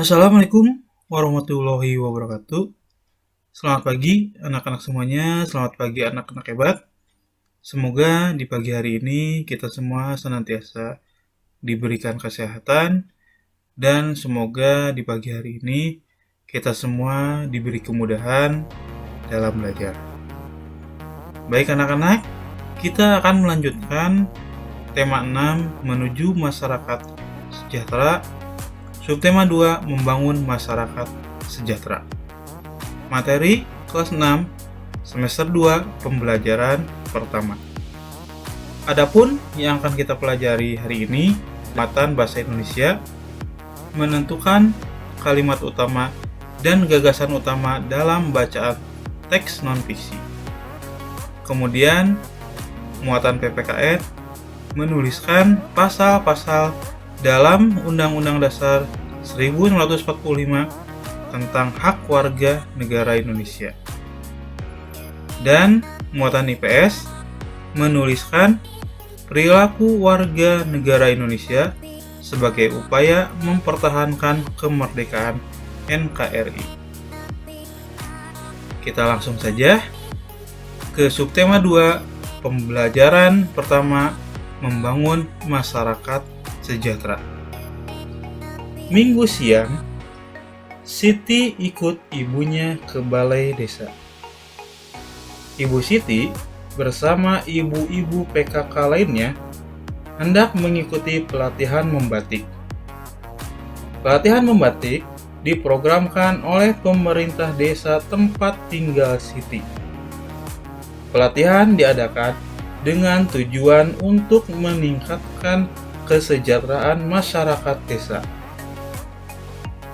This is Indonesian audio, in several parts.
Assalamualaikum warahmatullahi wabarakatuh. Selamat pagi anak-anak semuanya, selamat pagi anak-anak hebat. Semoga di pagi hari ini kita semua senantiasa diberikan kesehatan dan semoga di pagi hari ini kita semua diberi kemudahan dalam belajar. Baik anak-anak, kita akan melanjutkan tema 6 menuju masyarakat sejahtera. Subtema 2, membangun masyarakat sejahtera. Materi kelas 6, semester 2, pembelajaran pertama. Adapun yang akan kita pelajari hari ini, penguatan bahasa Indonesia, menentukan kalimat utama dan gagasan utama dalam bacaan teks non-fiksi. Kemudian, muatan PPKN, menuliskan pasal-pasal dalam Undang-Undang Dasar 1945 tentang hak warga negara Indonesia. Dan muatan IPS menuliskan perilaku warga negara Indonesia sebagai upaya mempertahankan kemerdekaan NKRI. Kita langsung saja ke subtema 2, pembelajaran pertama, membangun masyarakat sejahtera. Minggu siang, Siti ikut ibunya ke balai desa. Ibu Siti bersama ibu-ibu PKK lainnya hendak mengikuti pelatihan membatik. Pelatihan membatik diprogramkan oleh pemerintah desa tempat tinggal Siti. Pelatihan diadakan dengan tujuan untuk meningkatkan kesejahteraan masyarakat desa.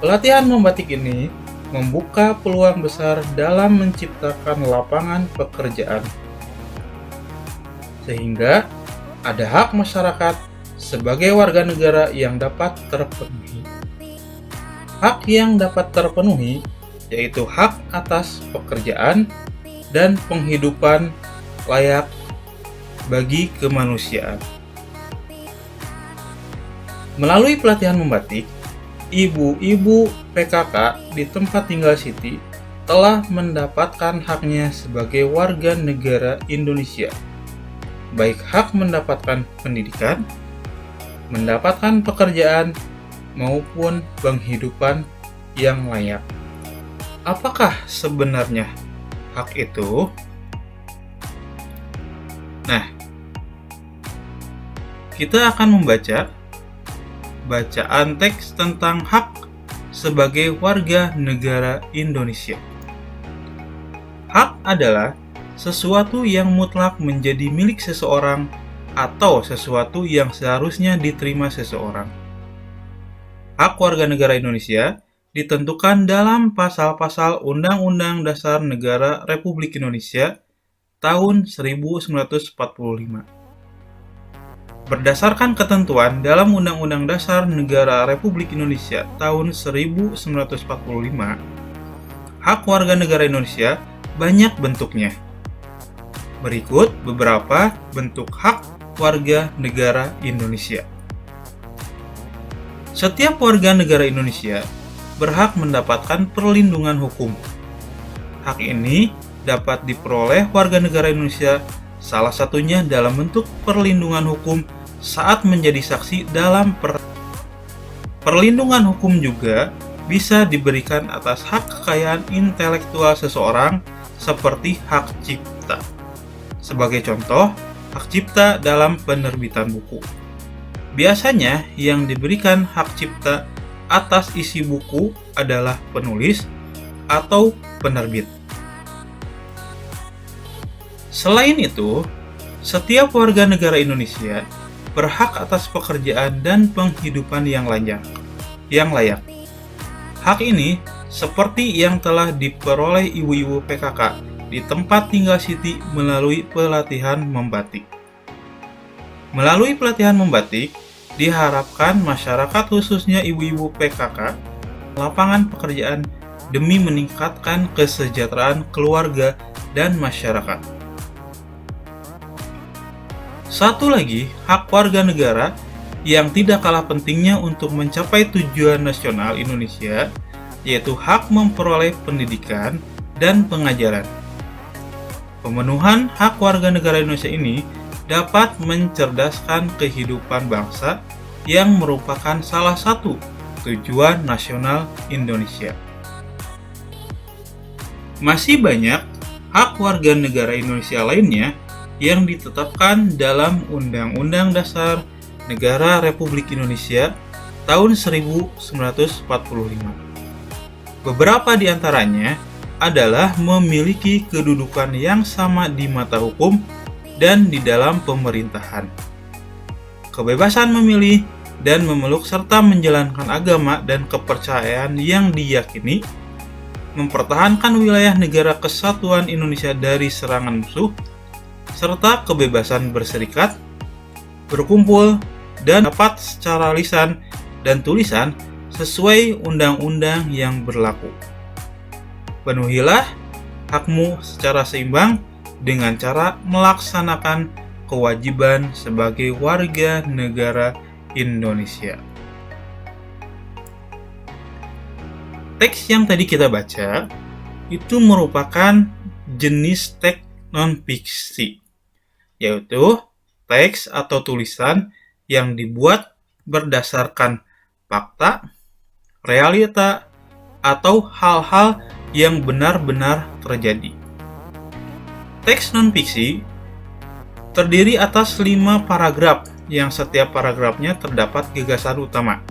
Pelatihan membatik ini membuka peluang besar dalam menciptakan lapangan pekerjaan, sehingga ada hak masyarakat sebagai warga negara yang dapat terpenuhi. Hak yang dapat terpenuhi yaitu hak atas pekerjaan dan penghidupan layak bagi kemanusiaan. Melalui pelatihan membatik, ibu-ibu PKK di tempat tinggal Siti telah mendapatkan haknya sebagai warga negara Indonesia, baik hak mendapatkan pendidikan, mendapatkan pekerjaan, maupun penghidupan yang layak. Apakah sebenarnya hak itu? Nah, kita akan membaca bacaan teks tentang hak sebagai warga negara Indonesia. Hak adalah sesuatu yang mutlak menjadi milik seseorang atau sesuatu yang seharusnya diterima seseorang. Hak warga negara Indonesia ditentukan dalam pasal-pasal Undang-Undang Dasar Negara Republik Indonesia tahun 1945. Berdasarkan ketentuan dalam Undang-Undang Dasar Negara Republik Indonesia tahun 1945, hak warga negara Indonesia banyak bentuknya. Berikut beberapa bentuk hak warga negara Indonesia. Setiap warga negara Indonesia berhak mendapatkan perlindungan hukum. Hak ini dapat diperoleh warga negara Indonesia salah satunya dalam bentuk perlindungan hukum saat menjadi saksi dalam perlindungan hukum juga bisa diberikan atas hak kekayaan intelektual seseorang seperti hak cipta. Sebagai contoh, hak cipta dalam penerbitan buku. Biasanya yang diberikan hak cipta atas isi buku adalah penulis atau penerbit. Selain itu, setiap warga negara Indonesia berhak atas pekerjaan dan penghidupan yang layak. Hak ini seperti yang telah diperoleh ibu-ibu PKK di tempat tinggal Siti melalui pelatihan membatik. Melalui pelatihan membatik, diharapkan masyarakat khususnya ibu-ibu PKK lapangan pekerjaan demi meningkatkan kesejahteraan keluarga dan masyarakat. Satu lagi, hak warga negara yang tidak kalah pentingnya untuk mencapai tujuan nasional Indonesia, yaitu hak memperoleh pendidikan dan pengajaran. Pemenuhan hak warga negara Indonesia ini dapat mencerdaskan kehidupan bangsa yang merupakan salah satu tujuan nasional Indonesia. Masih banyak hak warga negara Indonesia lainnya yang ditetapkan dalam Undang-Undang Dasar Negara Republik Indonesia tahun 1945. Beberapa di antaranya adalah memiliki kedudukan yang sama di mata hukum dan di dalam pemerintahan. Kebebasan memilih dan memeluk serta menjalankan agama dan kepercayaan yang diyakini, mempertahankan wilayah negara kesatuan Indonesia dari serangan musuh, serta kebebasan berserikat, berkumpul, dan dapat secara lisan dan tulisan sesuai undang-undang yang berlaku. Penuhilah hakmu secara seimbang dengan cara melaksanakan kewajiban sebagai warga negara Indonesia. Teks yang tadi kita baca itu merupakan jenis teks non-fiksi, yaitu teks atau tulisan yang dibuat berdasarkan fakta, realita, atau hal-hal yang benar-benar terjadi. Teks non-fiksi terdiri atas 5 paragraf yang setiap paragrafnya terdapat gagasan utama.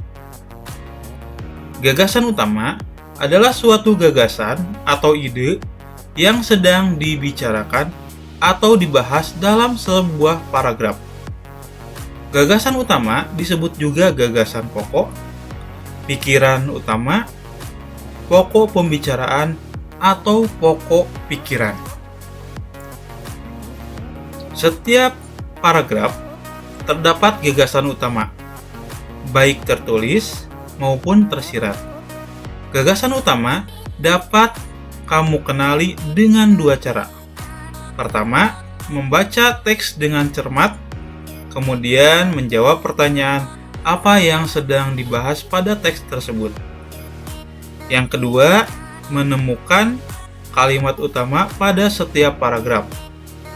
Gagasan utama adalah suatu gagasan atau ide yang sedang dibicarakan atau dibahas dalam sebuah paragraf. Gagasan utama disebut juga gagasan pokok, pikiran utama, pokok pembicaraan, atau pokok pikiran. Setiap paragraf terdapat gagasan utama, baik tertulis maupun tersirat. Gagasan utama dapat kamu kenali dengan 2 cara. Pertama, membaca teks dengan cermat, kemudian menjawab pertanyaan apa yang sedang dibahas pada teks tersebut. Yang kedua, menemukan kalimat utama pada setiap paragraf,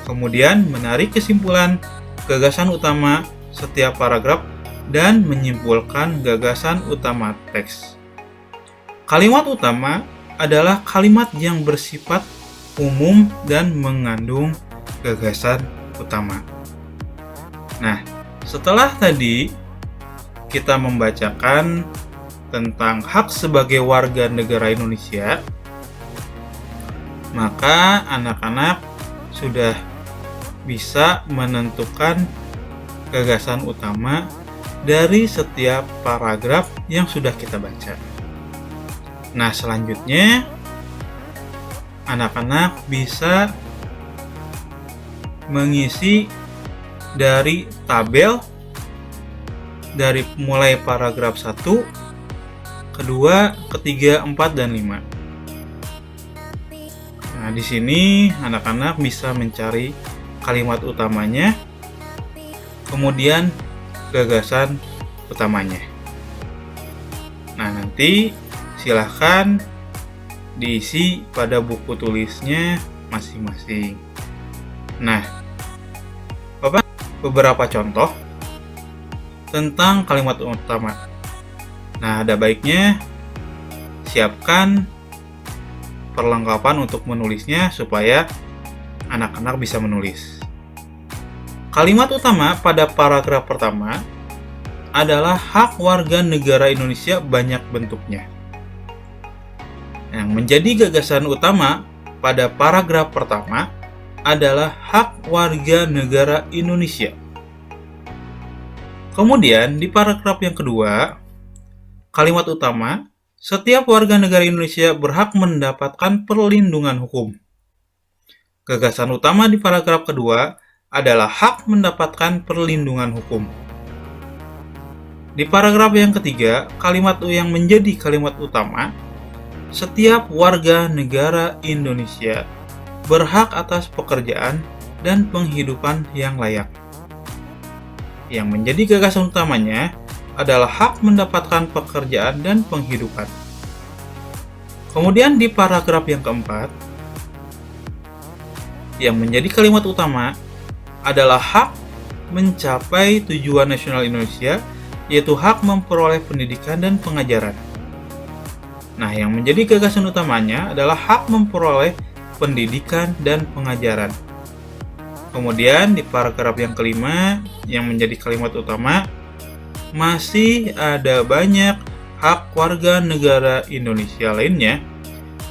kemudian menarik kesimpulan gagasan utama setiap paragraf dan menyimpulkan gagasan utama teks. Kalimat utama adalah kalimat yang bersifat umum dan mengandung gagasan utama. Nah, setelah tadi kita membacakan tentang hak sebagai warga negara Indonesia, maka anak-anak sudah bisa menentukan gagasan utama dari setiap paragraf yang sudah kita baca. Nah, selanjutnya anak-anak bisa mengisi dari tabel dari mulai paragraf 1, kedua, ketiga, 4, dan 5. Nah, di sini anak-anak bisa mencari kalimat utamanya, kemudian gagasan utamanya. Nah, nanti silahkan diisi pada buku tulisnya masing-masing. Nah, beberapa contoh tentang kalimat utama. Nah, ada baiknya siapkan perlengkapan untuk menulisnya supaya anak-anak bisa menulis. Kalimat utama pada paragraf pertama adalah hak warga negara Indonesia banyak bentuknya. Yang menjadi gagasan utama pada paragraf pertama adalah hak warga negara Indonesia. Kemudian di paragraf yang kedua, kalimat utama, setiap warga negara Indonesia berhak mendapatkan perlindungan hukum. Gagasan utama di paragraf kedua adalah hak mendapatkan perlindungan hukum. Di paragraf yang ketiga, kalimat yang menjadi kalimat utama, setiap warga negara Indonesia berhak atas pekerjaan dan penghidupan yang layak. yang menjadi gagasan utamanya adalah hak mendapatkan pekerjaan dan penghidupan. Kemudian di paragraf yang keempat, yang menjadi kalimat utama adalah hak mencapai tujuan nasional Indonesia, yaitu hak memperoleh pendidikan dan pengajaran. Nah, yang menjadi gagasan utamanya adalah hak memperoleh pendidikan dan pengajaran. Kemudian di paragraf yang kelima, yang menjadi kalimat utama, masih ada banyak hak warga negara Indonesia lainnya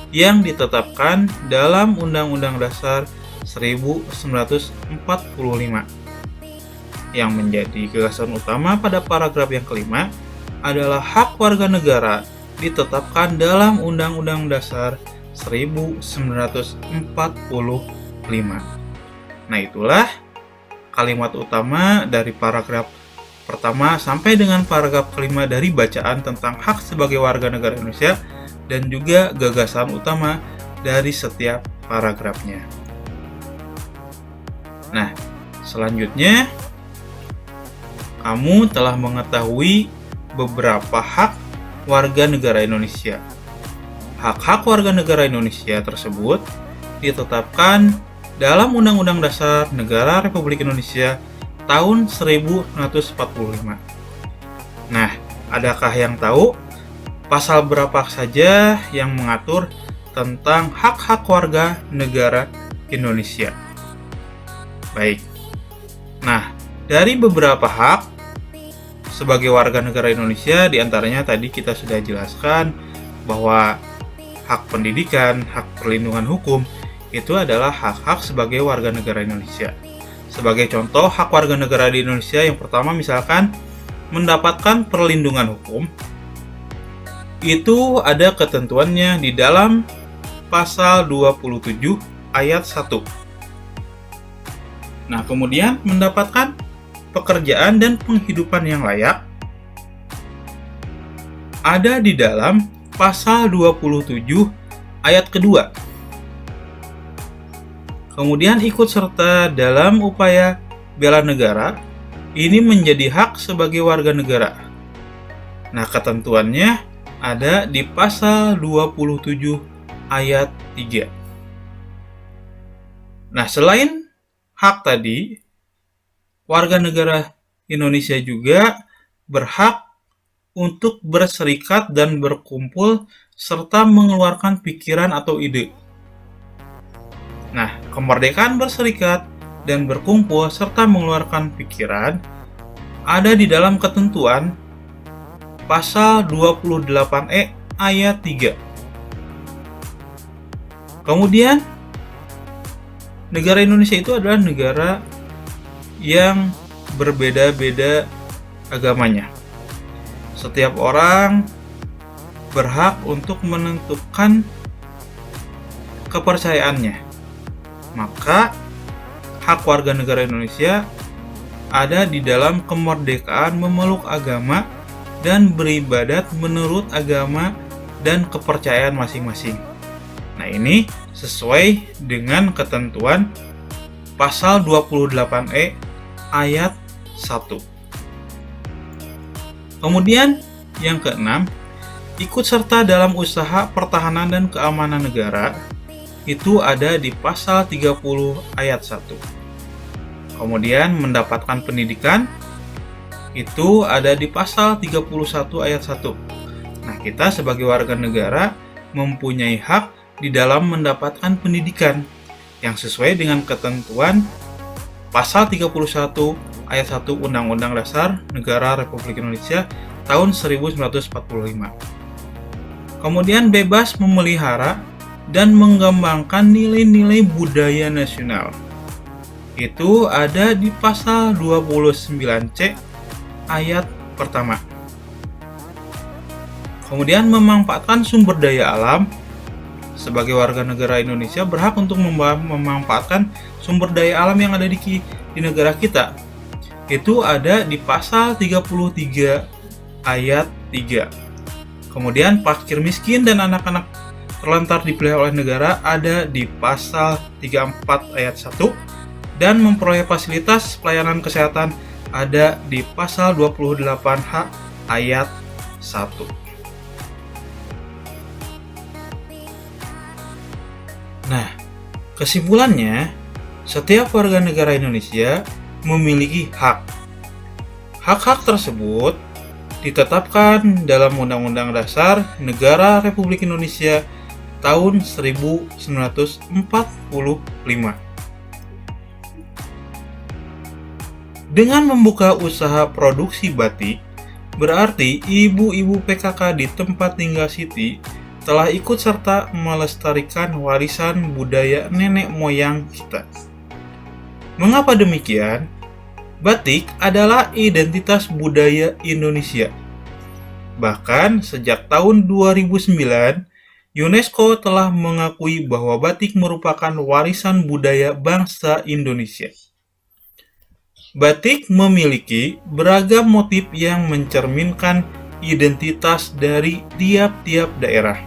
yang ditetapkan dalam Undang-Undang Dasar 1945. Yang menjadi gagasan utama pada paragraf yang kelima adalah hak warga negara ditetapkan dalam Undang-Undang Dasar 1945. Nah, itulah kalimat utama dari paragraf pertama sampai dengan paragraf kelima dari bacaan tentang hak sebagai warga negara Indonesia dan juga gagasan utama dari setiap paragrafnya. Nah, selanjutnya kamu telah mengetahui beberapa hak warga negara Indonesia. Hak-hak warga negara Indonesia tersebut ditetapkan dalam Undang-Undang Dasar Negara Republik Indonesia tahun 1945. Nah, adakah yang tahu pasal berapa saja yang mengatur tentang hak-hak warga negara Indonesia? Baik. Nah, dari beberapa hak sebagai warga negara Indonesia, diantaranya tadi kita sudah jelaskan bahwa hak pendidikan, hak perlindungan hukum, itu adalah hak-hak sebagai warga negara Indonesia. Sebagai contoh, hak warga negara di Indonesia yang pertama misalkan mendapatkan perlindungan hukum, itu ada ketentuannya di dalam pasal 27 ayat 1. Nah, kemudian mendapatkan pekerjaan dan penghidupan yang layak ada di dalam pasal 27 ayat kedua. Kemudian ikut serta dalam upaya bela negara, ini menjadi hak sebagai warga negara. Nah, ketentuannya ada di pasal 27 ayat 3. Nah, selain hak tadi, warga negara Indonesia juga berhak untuk berserikat dan berkumpul serta mengeluarkan pikiran atau ide. Nah, kemerdekaan berserikat dan berkumpul serta mengeluarkan pikiran ada di dalam ketentuan pasal 28E ayat 3. Kemudian, negara Indonesia itu adalah negara yang berbeda-beda agamanya. Setiap orang berhak untuk menentukan kepercayaannya. Maka, hak warga negara Indonesia ada di dalam kemerdekaan memeluk agama dan beribadat menurut agama dan kepercayaan masing-masing. Nah, ini sesuai dengan ketentuan pasal 28E ayat 1. Kemudian yang keenam, ikut serta dalam usaha pertahanan dan keamanan negara, itu ada di pasal 30 ayat 1. Kemudian mendapatkan pendidikan, itu ada di pasal 31 ayat 1. Nah, kita sebagai warga negara mempunyai hak di dalam mendapatkan pendidikan yang sesuai dengan ketentuan pasal 31 ayat 1 Undang-Undang Dasar Negara Republik Indonesia tahun 1945. Kemudian bebas memelihara dan mengembangkan nilai-nilai budaya nasional. Itu ada di pasal 29C ayat pertama. Kemudian memanfaatkan sumber daya alam. Sebagai warga negara Indonesia berhak untuk memanfaatkan sumber daya alam yang ada di negara kita. Itu ada di pasal 33 ayat 3. Kemudian fakir miskin dan anak-anak terlantar dipelihara oleh negara ada di pasal 34 ayat 1 dan memperoleh fasilitas pelayanan kesehatan ada di pasal 28H ayat 1. Nah, kesimpulannya, setiap warga negara Indonesia memiliki hak. Hak-hak tersebut ditetapkan dalam Undang-Undang Dasar Negara Republik Indonesia tahun 1945. Dengan membuka usaha produksi batik, berarti ibu-ibu PKK di tempat tinggal Siti telah ikut serta melestarikan warisan budaya nenek moyang kita. Mengapa demikian? Batik adalah identitas budaya Indonesia. Bahkan sejak tahun 2009, UNESCO telah mengakui bahwa batik merupakan warisan budaya bangsa Indonesia. Batik memiliki beragam motif yang mencerminkan identitas dari tiap-tiap daerah.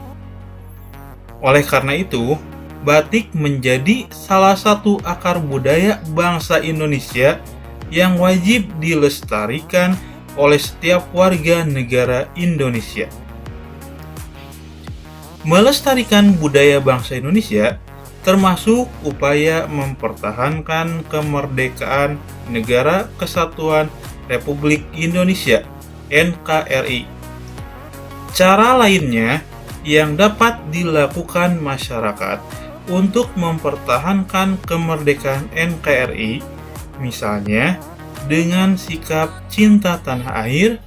Oleh karena itu, batik menjadi salah satu akar budaya bangsa Indonesia yang wajib dilestarikan oleh setiap warga negara Indonesia. Melestarikan budaya bangsa Indonesia termasuk upaya mempertahankan kemerdekaan Negara Kesatuan Republik Indonesia (NKRI). Cara lainnya yang dapat dilakukan masyarakat untuk mempertahankan kemerdekaan NKRI, misalnya dengan sikap cinta tanah air,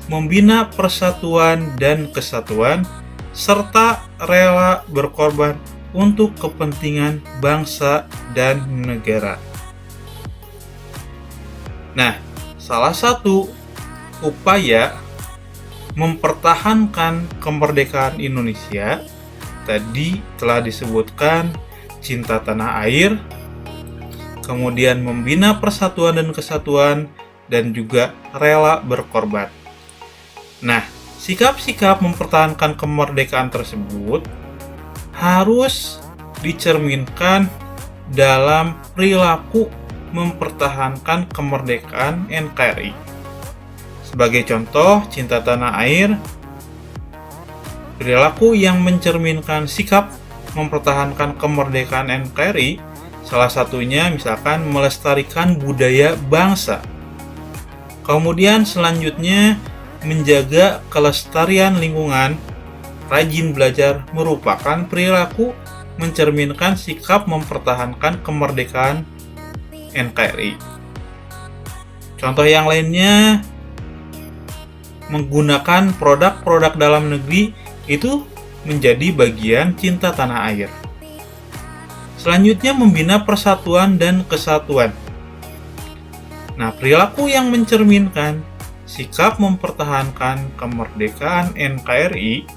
membina persatuan dan kesatuan, serta rela berkorban untuk kepentingan bangsa dan negara. Nah, salah satu upaya mempertahankan kemerdekaan Indonesia tadi telah disebutkan cinta tanah air, kemudian membina persatuan dan kesatuan, dan juga rela berkorban. Nah, sikap-sikap mempertahankan kemerdekaan tersebut harus dicerminkan dalam perilaku mempertahankan kemerdekaan NKRI. Sebagai contoh, cinta tanah air, perilaku yang mencerminkan sikap mempertahankan kemerdekaan NKRI, salah satunya misalkan melestarikan budaya bangsa. Kemudian selanjutnya, menjaga kelestarian lingkungan, rajin belajar merupakan perilaku mencerminkan sikap mempertahankan kemerdekaan NKRI. Contoh yang lainnya, menggunakan produk-produk dalam negeri itu menjadi bagian cinta tanah air. Selanjutnya, membina persatuan dan kesatuan. Nah, perilaku yang mencerminkan sikap mempertahankan kemerdekaan NKRI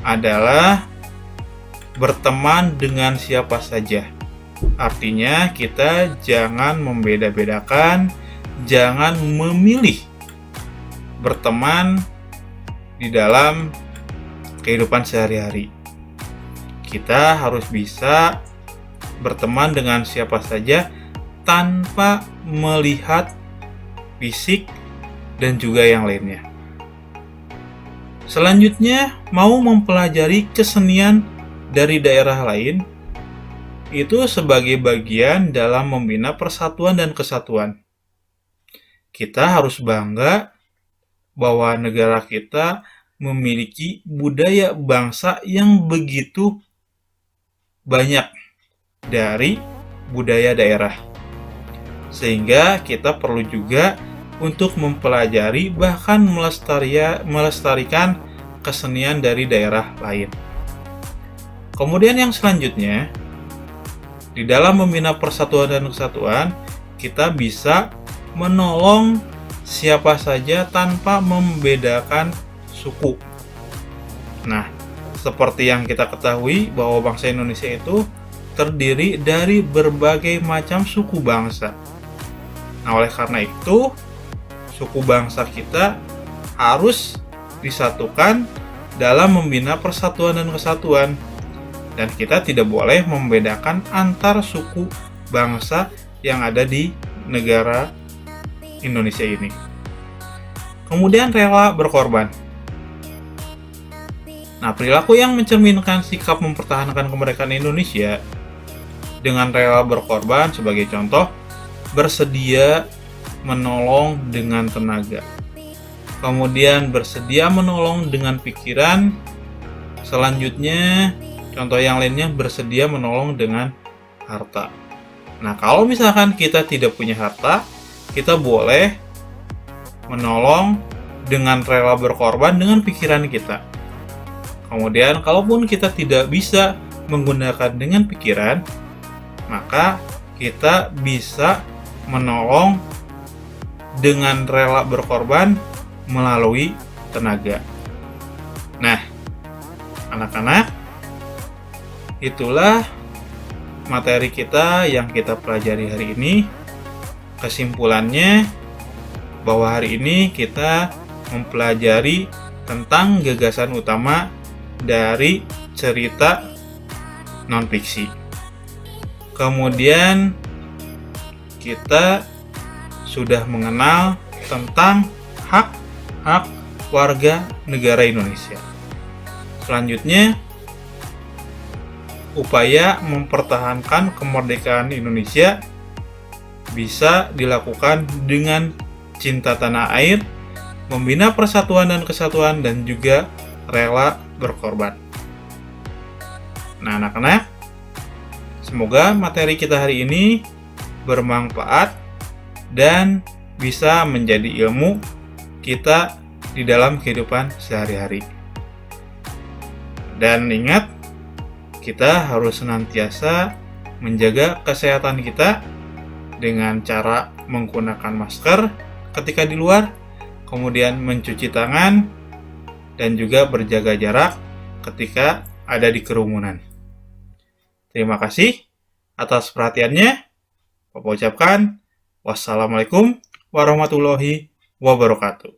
adalah berteman dengan siapa saja. Artinya, kita jangan membeda-bedakan, jangan memilih berteman di dalam kehidupan sehari-hari. Kita harus bisa berteman dengan siapa saja tanpa melihat fisik dan juga yang lainnya. Selanjutnya, mau mempelajari kesenian dari daerah lain itu sebagai bagian dalam membina persatuan dan kesatuan. Kita harus bangga bahwa negara kita memiliki budaya bangsa yang begitu banyak dari budaya daerah. Sehingga kita perlu juga untuk mempelajari bahkan melestarikan kesenian dari daerah lain. Kemudian yang selanjutnya, di dalam membina persatuan dan kesatuan, kita bisa menolong siapa saja tanpa membedakan suku. Nah, seperti yang kita ketahui bahwa bangsa Indonesia itu terdiri dari berbagai macam suku bangsa. Nah, oleh karena itu, suku bangsa kita harus disatukan dalam membina persatuan dan kesatuan. Dan kita tidak boleh membedakan antar suku bangsa yang ada di negara Indonesia ini. Kemudian rela berkorban. Nah, perilaku yang mencerminkan sikap mempertahankan kemerdekaan Indonesia dengan rela berkorban sebagai contoh, bersedia menolong dengan tenaga. Kemudian bersedia menolong dengan pikiran. Selanjutnya, contoh yang lainnya bersedia menolong dengan harta. Nah, kalau misalkan kita tidak punya harta, kita boleh menolong dengan rela berkorban dengan pikiran kita. Kemudian, kalaupun kita tidak bisa menggunakan dengan pikiran, maka kita bisa menolong dengan rela berkorban melalui tenaga. Nah, anak-anak, itulah materi kita yang kita pelajari hari ini. Kesimpulannya, bahwa hari ini kita mempelajari tentang gagasan utama dari cerita non-fiksi. Kemudian kita sudah mengenal tentang hak-hak warga negara Indonesia. Selanjutnya, upaya mempertahankan kemerdekaan Indonesia bisa dilakukan dengan cinta tanah air, membina persatuan dan kesatuan, dan juga rela berkorban. Nah, anak-anak, semoga materi kita hari ini bermanfaat dan bisa menjadi ilmu kita di dalam kehidupan sehari-hari. Dan ingat, kita harus senantiasa menjaga kesehatan kita dengan cara menggunakan masker ketika di luar, kemudian mencuci tangan, dan juga berjaga jarak ketika ada di kerumunan. Terima kasih atas perhatiannya. Bapak ucapkan wassalamualaikum warahmatullahi wabarakatuh.